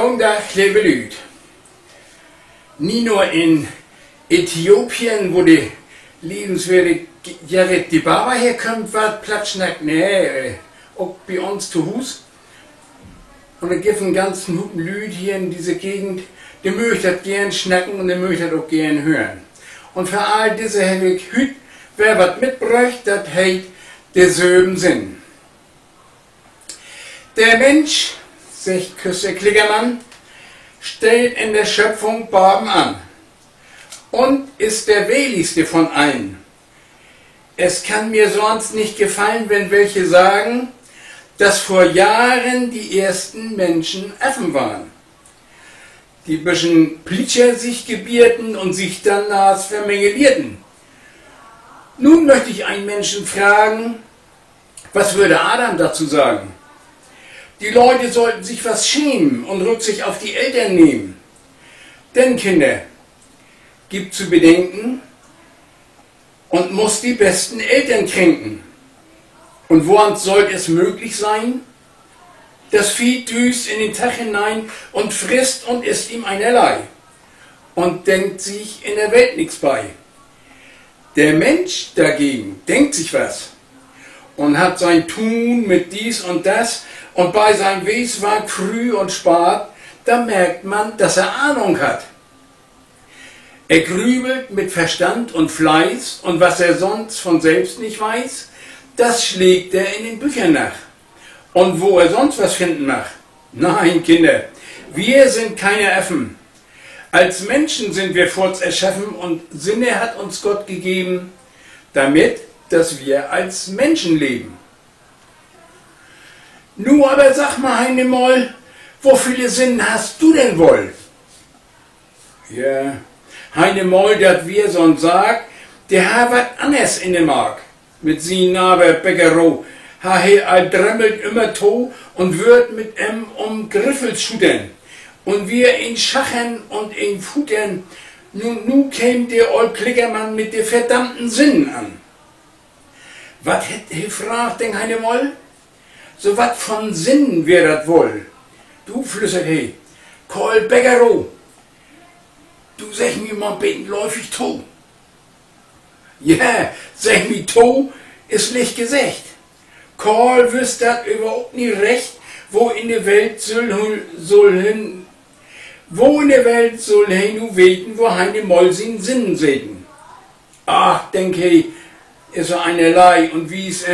Guten Tag, liebe Leute. Nicht nur in Äthiopien, wo die liebenswerte Gerrit die Baba herkommt, wird Platschnack, nee, auch bei uns zu Hus. Und es gibt einen ganzen Haufen Leute hier in dieser Gegend, die möchten das gern schnacken und die möchten das auch gern hören. Und für all diese habe ich heute, wer was mitbräucht, das hat derselben Sinn. Der Mensch, sagt Küster Klickermann, stellt in der Schöpfung Baben an und ist der wähligste von allen. Es kann mir sonst nicht gefallen, wenn welche sagen, dass vor Jahren die ersten Menschen Affen waren, die bisschen Plitscher sich gebierten und sich danach vermengelierten. Nun möchte ich einen Menschen fragen, was würde Adam dazu sagen? Die Leute sollten sich was schämen und Rücksicht auf die Eltern nehmen. Denn, Kinder, gibt zu bedenken und muss die besten Eltern kränken. Und woran sollte es möglich sein? Das Vieh düst in den Tag hinein und frisst und isst ihm einerlei und denkt sich in der Welt nichts bei. Der Mensch dagegen denkt sich was und hat sein Tun mit dies und das und bei seinem Weswag früh und spät, da merkt man, dass er Ahnung hat. Er grübelt mit Verstand und Fleiß und was er sonst von selbst nicht weiß, das schlägt er in den Büchern nach. Und wo er sonst was finden mag. Nein, Kinder, wir sind keine Affen. Als Menschen sind wir erschaffen und Sinne hat uns Gott gegeben, damit, dass wir als Menschen leben. Nun aber sag mal, Heinemoll, wo viele Sinne hast du denn wohl? Ja, Heinemoll, dat wir sonst sagt, der hat was anders in der Mark. Mit sie aber Bäckerau, ha he all dremmelt immer to und wird mit Griffel schudern. Und wir in Schachen und in Futtern, nun käm der old Klickermann mit de verdammten Sinnen an. Was hätt he fragt, denk Heinemoll? So wat von Sinnen wär dat wohl? Du flüssert he, Kol Bäckerau, du sag mir mal beten läufig to. Ja, sag mi to, ist nicht gesagt. Kol wüsst dat überhaupt nie recht, wo in der Welt soll hin nu weten, wo Heinemoll sin Sinnen sehen. Ach, denk he, ist so einerlei und wies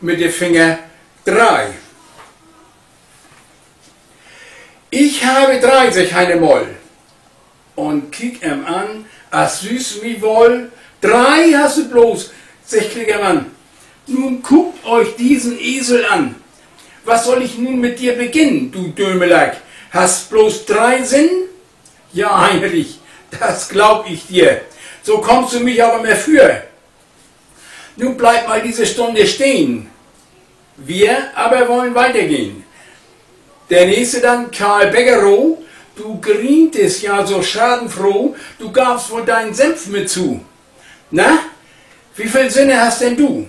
mit de Finger 3. Ich habe 3, sagt Heinemoll. Und kick an, as süß wie wohl. 3 hast du bloß, sagt Klickermann. Nun guckt euch diesen Esel an. Was soll ich nun mit dir beginnen, du Dömelack? Hast bloß 3 Sinn? Ja, Heinrich, das glaub ich dir. So kommst du mich aber mehr für. Nun bleib mal diese Stunde stehen. Wir aber wollen weitergehen. Der nächste dann, Karl Bäckerau, du grientest ja so schadenfroh, du gabst wohl deinen Senf mit zu. Na, wie viel Sinne hast denn du?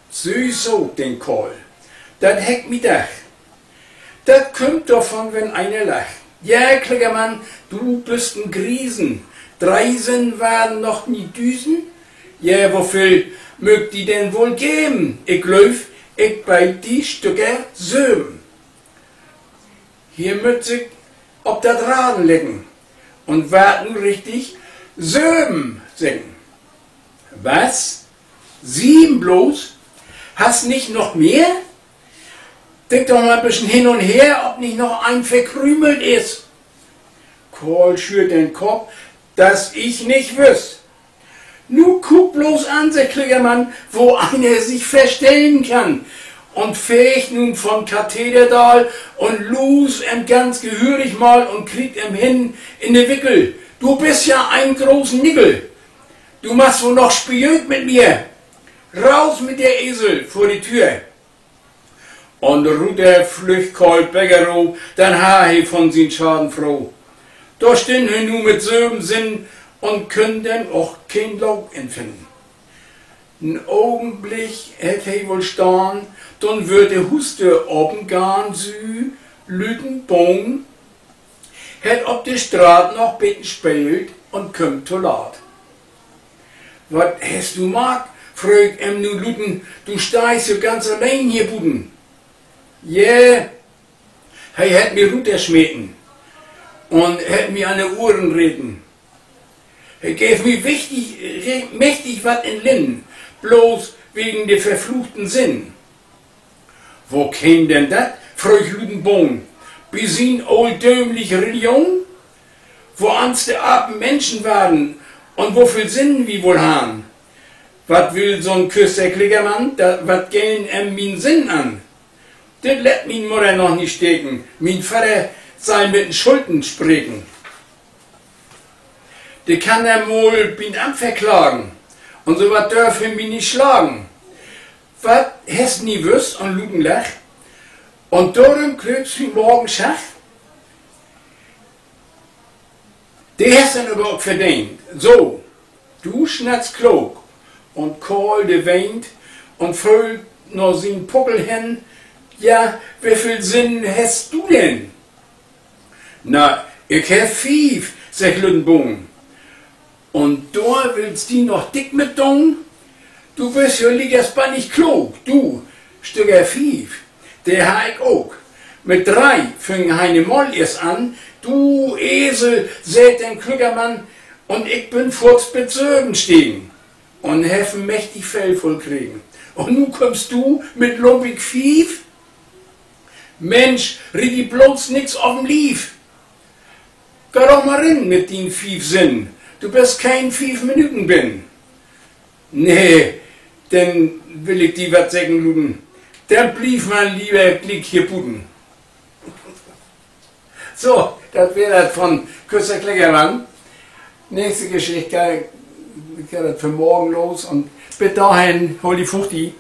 Süß so, den Karl, dat heck mi dach. Dat kommt davon, wenn einer lacht. Ja, Klickermann, du bist ein Griesen. 3 Sinn waren noch nie Düsen. Ja, wofür mögt die denn wohl geben? Ich läuf, ich bei die Stücke söm. Hier mütz ich ob dat Raden lecken und warten richtig söm singen. Was? 7 bloß? Hast nicht noch mehr? Denk doch mal ein bisschen hin und her, ob nicht noch ein verkrümelt ist. Karl schürt den Kopf, dass ich nicht wüsst. Nu guck bloß an, sagt Klickermann, wo einer sich verstellen kann. Und fähig nun vom Kathederdal und los ganz gehörig mal und kriegt hin in de Wickel. Du bist ja ein großen Nickel. Du machst wohl noch Spion mit mir. Raus mit der Esel vor die Tür. Und Ruder flücht Karl Bäckerau, dann ha he von sin Schaden froh. Da stehen he nu mit söm Sinn und können denn auch kein Laub empfinden. N Augenblick hätt he wohl stahn, dann würde Huste oben garn sü Lüdenbogen, hat auf der Straße noch bitten spielt und kommt zu lat. Was hast du mag? Fragt nu Lüden, du steigst so ganz allein hier, Buden. Yeah, er hat mir runterschmeten und hat mir an den Ohren reden. Er gab mir mächtig was in Linnen, bloß wegen der verfluchten Sinn. Wo käm denn dat? Fragt Lüdenbogen. Besin olddömliche Religion? Wo ans der Apen Menschen waren und wofür Sinn wie wohl han? Wat will so'n küsterkliger Mann? Wat gehen min Sinn an? Das lässt min Mutter noch nicht stecken. Min Vater sei mit den Schulden sprechen. Der kann er wohl bin Amt verklagen. Und so wat dürfen mich nicht schlagen. Wat hast nie wüsst und Ludenlach? Und darum kriegst du morgen Schach? Der hast dann aber auch verdient. So, du schnatzt klug und Kohl de weint und füllt noch sin Puckel hin. Ja, wie viel Sinn hast du denn? Na, ich hab 5, sagt Lüdenbogen. Und da willst die noch dick mit tun? Du bist ja liegersbar nicht klug, du, Stücker 5, der ha ich auch. Mit 3 fing heine Moll erst an, du Esel, seht ein kluger Mann, und ich bin furz bezögen stehen und heffen mächtig Fell voll kriegen. Und nu kommst du mit lumpig 5? Mensch, rieh die bloß nix auf'm Lief. Geh doch mal rein mit den 5 Sinn, du bist kein 5 Minuten bin. Nee, denn will ich die wat sagen, Luden. Dann blieb man lieber Klick hier Puden. So, das wäre das von Küster Kleckermann. Nächste Geschichte geht das für morgen los und bis dahin, hol die Fuchti.